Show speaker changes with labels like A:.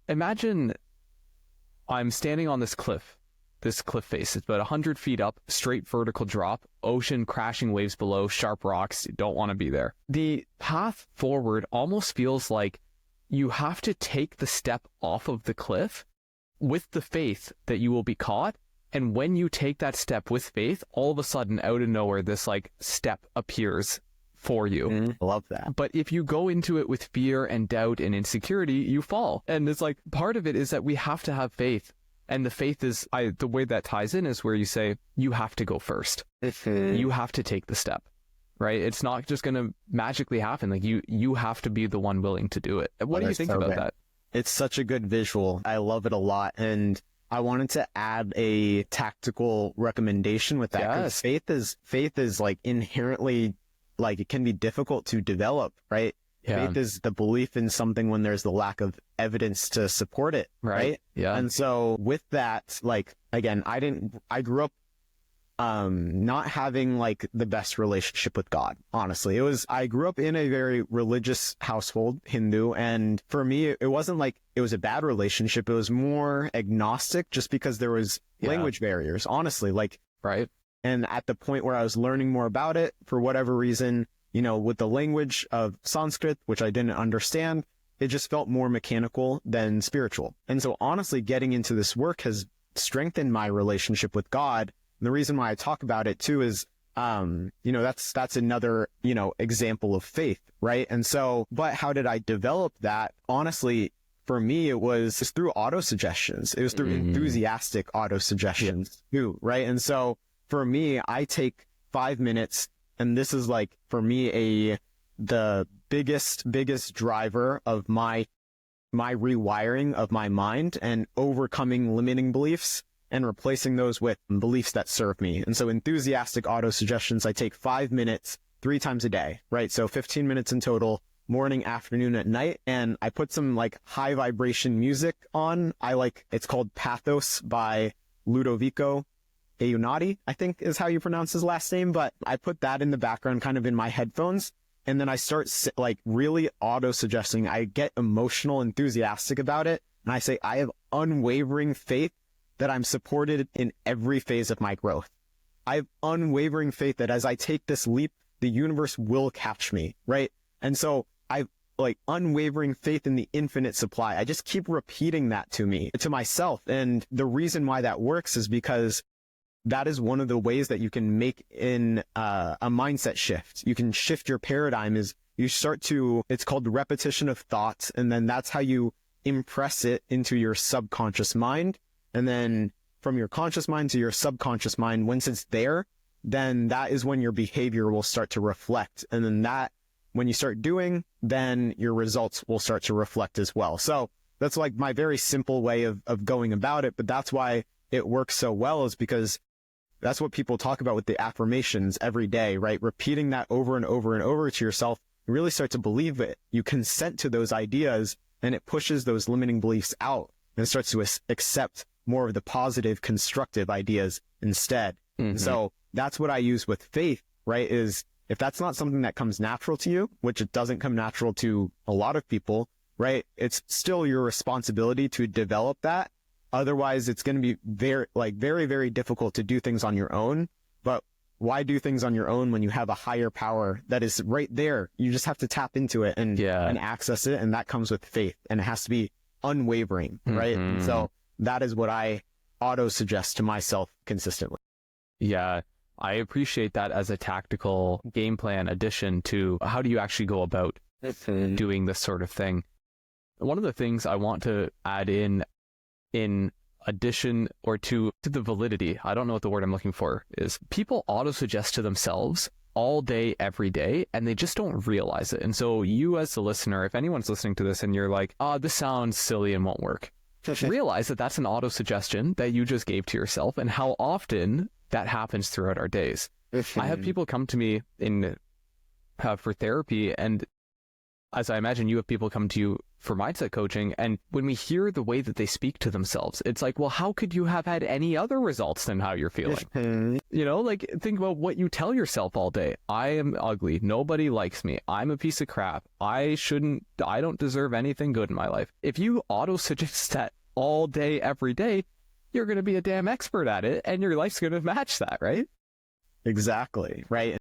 A: imagine I'm standing on this cliff face. It's about 100 feet up, straight vertical drop, ocean, crashing waves below, sharp rocks. You don't want to be there. The path forward almost feels like you have to take the step off of the cliff with the faith that you will be caught. And when you take that step with faith, all of a sudden, out of nowhere, this like step appears for you.
B: I love that.
A: But if you go into it with fear and doubt and insecurity, you fall. And it's like, part of it is that we have to have faith. And the faith is, the way that ties in is where you say, you have to go first. You have to take the step, right? It's not just going to magically happen. Like you have to be the one willing to do it. What do you think about that?
B: It's such a good visual. I love it a lot. And I wanted to add a tactical recommendation with that.
A: Yes.
B: Faith is like inherently, like, it can be difficult to develop, right?
A: Yeah.
B: Faith is the belief in something when there's the lack of evidence to support it, right?
A: Yeah.
B: And so with that, like, again, I grew up not having like the best relationship with God, honestly. I grew up in a very religious household, Hindu, and for me, it wasn't like it was a bad relationship. It was more agnostic just because there was language barriers, honestly, like,
A: right.
B: And at the point where I was learning more about it, for whatever reason, you know, with the language of Sanskrit, which I didn't understand, it just felt more mechanical than spiritual. And so honestly, getting into this work has strengthened my relationship with God. And the reason why I talk about it too is, you know, that's another, you know, example of faith, right? And so, but how did I develop that? Honestly, for me, it was just through auto-suggestions. It was through enthusiastic auto-suggestions too, right? And so for me, I take 5 minutes, and this is like, for me, the biggest driver of my rewiring of my mind and overcoming limiting beliefs and replacing those with beliefs that serve me. And so enthusiastic auto-suggestions, I take 5 minutes 3 times a day, right? So 15 minutes in total, morning, afternoon, at night. And I put some like high vibration music on. It's called Pathos by Ludovico Eunadi, I think is how you pronounce his last name. But I put that in the background, kind of in my headphones. And then I start like really auto-suggesting. I get emotional, enthusiastic about it. And I say, I have unwavering faith that I'm supported in every phase of my growth. I have unwavering faith that as I take this leap, the universe will catch me, right? And so I've like unwavering faith in the infinite supply. I just keep repeating that to myself. And the reason why that works is because that is one of the ways that you can make in a mindset shift. You can shift your paradigm. Is you start to, it's called repetition of thoughts. And then that's how you impress it into your subconscious mind. And then from your conscious mind to your subconscious mind, once it's there, then that is when your behavior will start to reflect. And then that, when you start doing, then your results will start to reflect as well. So that's like my very simple way of going about it. But that's why it works so well, is because that's what people talk about with the affirmations every day, right? Repeating that over and over and over to yourself, you really start to believe it. You consent to those ideas, and it pushes those limiting beliefs out and starts to accept more of the positive, constructive ideas instead. And so that's what I use with faith, right? Is if that's not something that comes natural to you, which it doesn't come natural to a lot of people, right? It's still your responsibility to develop that. Otherwise, it's going to be very, very difficult to do things on your own. But why do things on your own when you have a higher power that is right there? You just have to tap into it and access it. And that comes with faith, and it has to be unwavering, right? And so that is what I auto-suggest to myself consistently.
A: Yeah, I appreciate that as a tactical game plan addition to how do you actually go about doing this sort of thing. One of the things I want to add in addition or to the validity, I don't know what the word I'm looking for is, people auto-suggest to themselves all day, every day, and they just don't realize it. And so you as the listener, if anyone's listening to this and you're like, this sounds silly and won't work, realize that that's an auto-suggestion that you just gave to yourself, and how often that happens throughout our days. I have people come to me for therapy, and As I imagine you have people come to you for mindset coaching, and when we hear the way that they speak to themselves, it's like, well, how could you have had any other results than how you're feeling? Like, think about what you tell yourself all day. I am ugly. Nobody likes me. I'm a piece of crap. I don't deserve anything good in my life. If you auto-suggest that all day, every day, you're going to be a damn expert at it, and your life's going to match that, right?
B: Exactly, right?